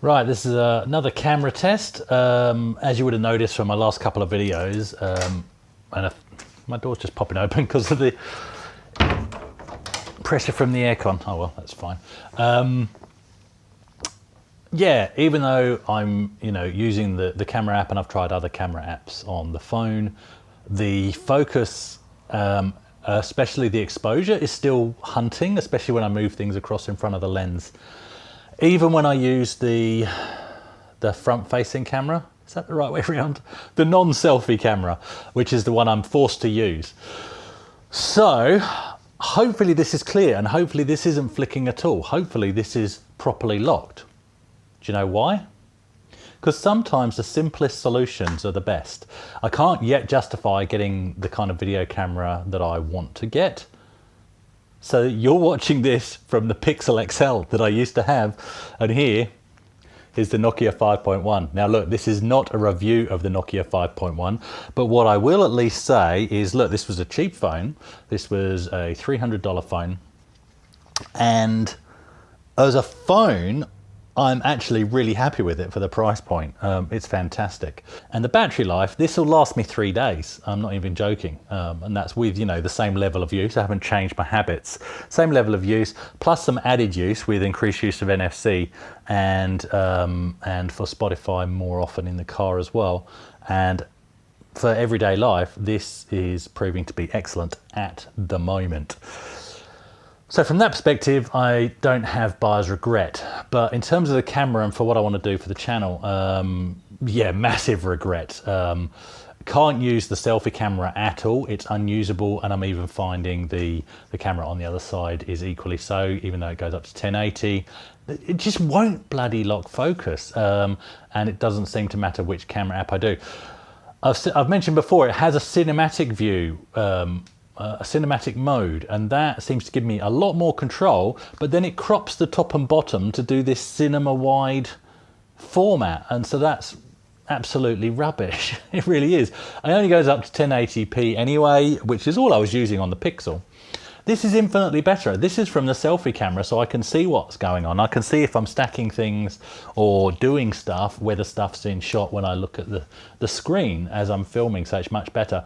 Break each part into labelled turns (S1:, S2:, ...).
S1: Right, this is another camera test. As you would have noticed from my last couple of videos, my door's just popping open because of the pressure from the aircon. Oh well, that's fine. Yeah, even though I'm using the camera app, and I've tried other camera apps on the phone, the focus, especially the exposure, is still hunting, especially when I move things across in front of the lens. Even when I use the front-facing camera, is that the right way around? The non-selfie camera, which is the one I'm forced to use. So hopefully this is clear, and hopefully this isn't flicking at all. Hopefully this is properly locked. Do you know why? Because sometimes the simplest solutions are the best. I can't yet justify getting the kind of video camera that I want to get. So you're watching this from the Pixel XL that I used to have, and here is the Nokia 5.1. Now look, this is not a review of the Nokia 5.1, but what I will at least say is, look, this was a cheap phone. This was a $300 phone, and as a phone, I'm actually really happy with it for the price point. It's fantastic. And the battery life, this will last me 3 days. I'm not even joking. And that's with, the same level of use. I haven't changed my habits. Same level of use, plus some added use with increased use of NFC and for Spotify more often in the car as well. And for everyday life, this is proving to be excellent at the moment. So from that perspective, I don't have buyer's regret. But in terms of the camera and for what I want to do for the channel, yeah, massive regret. Can't use the selfie camera at all. It's unusable, and I'm even finding the camera on the other side is equally so, even though it goes up to 1080. It just won't bloody lock focus, and it doesn't seem to matter which camera app I do. I've mentioned before, it has a cinematic view, a cinematic mode, and that seems to give me a lot more control, but then it crops the top and bottom to do this cinema wide format, and so that's absolutely rubbish. It really is. It only goes up to 1080p anyway, which is all I was using on the Pixel. This is infinitely better. This is from the selfie camera, so I can see what's going on. I can see if I'm stacking things or doing stuff, whether stuff's in shot when I look at the screen as I'm filming, so it's much better.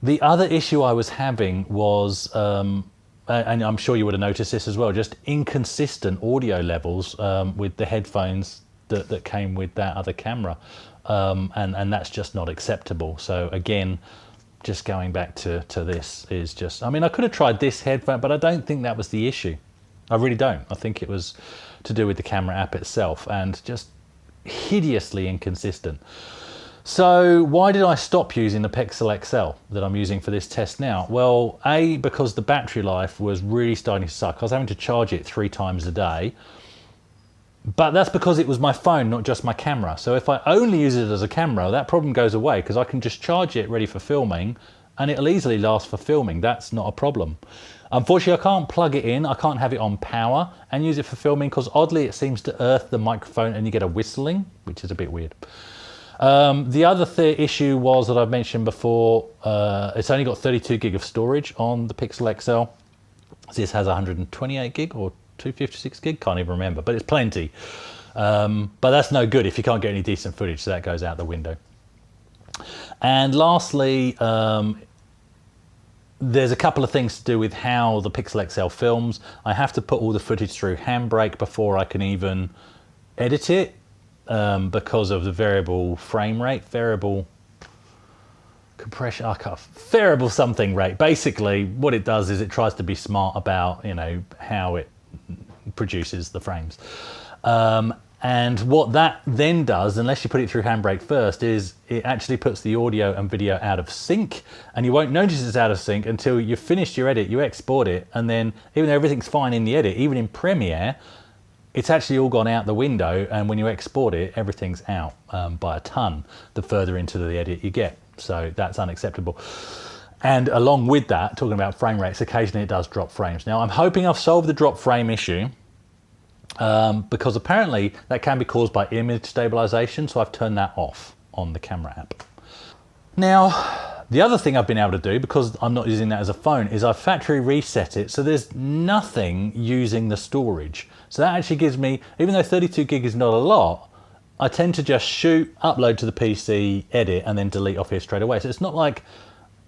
S1: The other issue I was having was, and I'm sure you would have noticed this as well, just inconsistent audio levels with the headphones that came with that other camera. And that's just not acceptable. So again, just going back to this is just, I mean, I could have tried this headphone, but I don't think that was the issue. I really don't. I think it was to do with the camera app itself, and just hideously inconsistent. So why did I stop using the Pixel XL that I'm using for this test now? Well, A, because the battery life was really starting to suck. I was having to charge it 3 times a day, but that's because it was my phone, not just my camera. So if I only use it as a camera, that problem goes away because I can just charge it ready for filming, and it'll easily last for filming. That's not a problem. Unfortunately, I can't plug it in. I can't have it on power and use it for filming because oddly it seems to earth the microphone and you get a whistling, which is a bit weird. The other issue was that I've mentioned before, it's only got 32 gig of storage on the Pixel XL. This has 128 gig or 256 gig, can't even remember, but it's plenty. But that's no good if you can't get any decent footage, so that goes out the window. And lastly, there's a couple of things to do with how the Pixel XL films. I have to put all the footage through Handbrake before I can even edit it. Because of the variable frame rate, variable compression, variable something rate. Basically, what it does is it tries to be smart about, how it produces the frames. And what that then does, unless you put it through Handbrake first, is it actually puts the audio and video out of sync, and you won't notice it's out of sync until you've finished your edit, you export it, and then even though everything's fine in the edit, even in Premiere, it's actually all gone out the window, and when you export it, everything's out by a ton the further into the edit you get. So that's unacceptable. And along with that, talking about frame rates, occasionally it does drop frames. Now I'm hoping I've solved the drop frame issue because apparently that can be caused by image stabilization, so I've turned that off on the camera app. Now, The other thing I've been able to do, because I'm not using that as a phone, is I factory reset it so there's nothing using the storage. So that actually gives me, even though 32 gig is not a lot, I tend to just shoot, upload to the PC, edit, and then delete off here straight away. So it's not like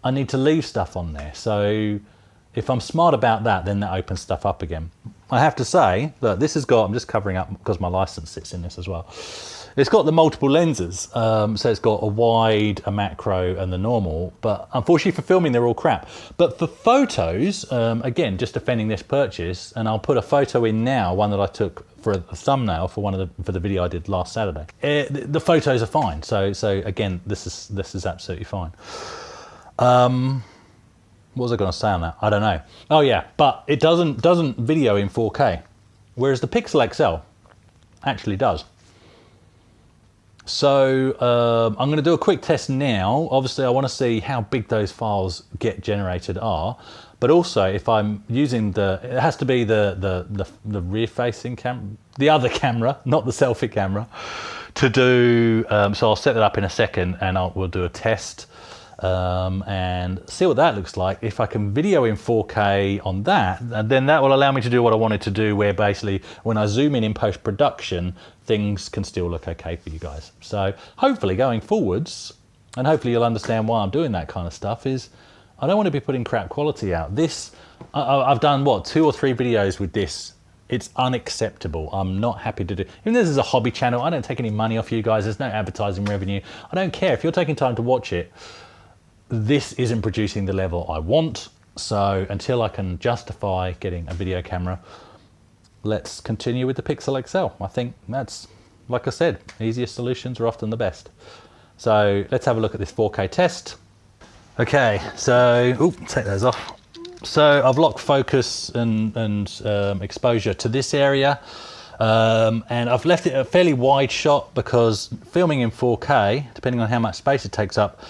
S1: I need to leave stuff on there. So if I'm smart about that, then that opens stuff up again. I have to say, look, this has got, I'm just covering up because my license sits in this as well. It's got the multiple lenses. So it's got a wide, a macro, and the normal. But unfortunately for filming, they're all crap. But for photos, again, just defending this purchase, and I'll put a photo in now, one that I took for a thumbnail for the video I did last Saturday. The photos are fine. So again, this is absolutely fine. What was I going to say on that? I don't know. Oh yeah, but it doesn't video in 4K, whereas the Pixel XL actually does. So I'm going to do a quick test now. Obviously, I want to see how big those files get generated are, but also if I'm using it has to be the rear-facing camera, the other camera, not the selfie camera, to do. So I'll set that up in a second, and we'll do a test. And see what that looks like. If I can video in 4K on that, then that will allow me to do what I wanted to do, where basically when I zoom in post-production, things can still look okay for you guys. So hopefully going forwards, and hopefully you'll understand why I'm doing that kind of stuff, is I don't want to be putting crap quality out. I've done what, 2 or 3 videos with this. It's unacceptable. I'm not happy to do. Even though this is a hobby channel, I don't take any money off you guys. There's no advertising revenue. I don't care if you're taking time to watch it. This isn't producing the level I want, so until I can justify getting a video camera, let's continue with the Pixel XL. I think that's, like I said, easiest solutions are often the best. So let's have a look at this 4K test. Okay, so, take those off. So I've locked focus and exposure to this area, and I've left it a fairly wide shot because filming in 4K, depending on how much space it takes up,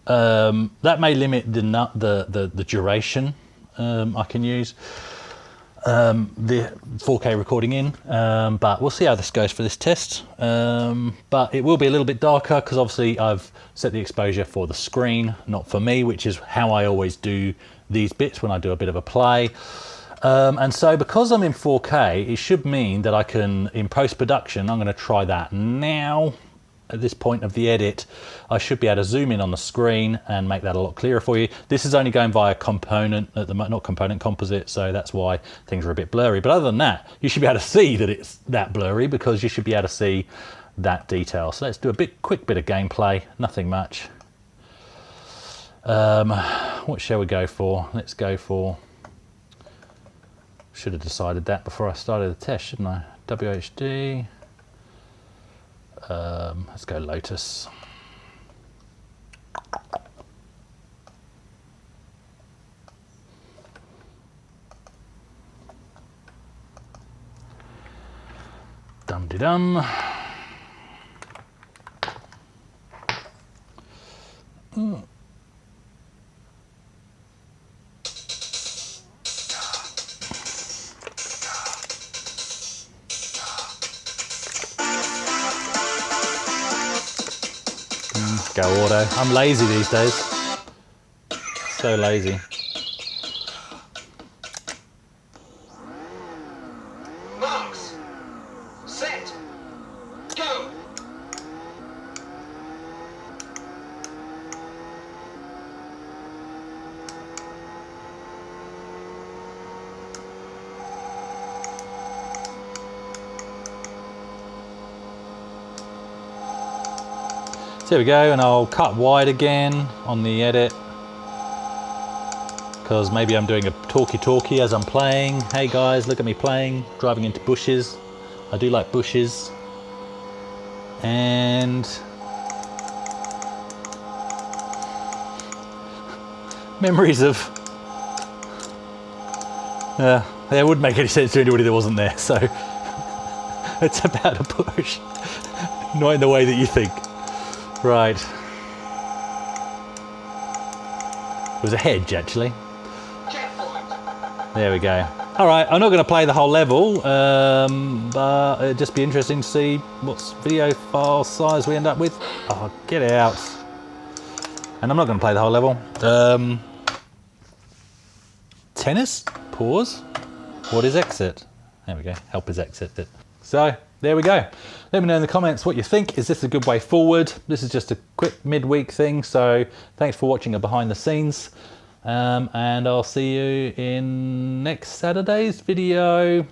S1: that may limit the duration I can use the 4K recording in, but we'll see how this goes for this test. But it will be a little bit darker because obviously I've set the exposure for the screen, not for me, which is how I always do these bits when I do a bit of a play. And so because I'm in 4K, it should mean that I can, in post-production, I'm going to try that now. At this point of the edit, I should be able to zoom in on the screen and make that a lot clearer for you. This is only going via component, not component, composite, so that's why things are a bit blurry. But other than that, you should be able to see that it's that blurry because you should be able to see that detail. So let's do a quick bit of gameplay, nothing much. What shall we go for? Let's go for, should have decided that before I started the test, shouldn't I? WHD. Let's go Lotus. Dum-de-dum. Go auto. I'm lazy these days. So lazy.
S2: Marks. Set. Go.
S1: So there we go, and I'll cut wide again on the edit because maybe I'm doing a talkie as I'm playing. Hey guys, look at me playing, driving into bushes. I do like bushes. And memories of, it wouldn't make any sense to anybody that wasn't there, so it's about a push, not in the way that you think. Right. It was a hedge, actually. There we go. All right, I'm not going to play the whole level, but it'd just be interesting to see what video file size we end up with. Oh, get out. And I'm not going to play the whole level. Tennis, pause. What is exit? There we go, help is exit it. So there we go. Let me know in the comments what you think. Is this a good way forward? This is just a quick midweek thing, so thanks for watching a behind the scenes. And I'll see you in next Saturday's video.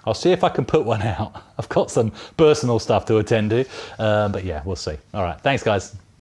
S1: I'll see if I can put one out. I've got some personal stuff to attend to, but yeah, we'll see. All right, thanks guys.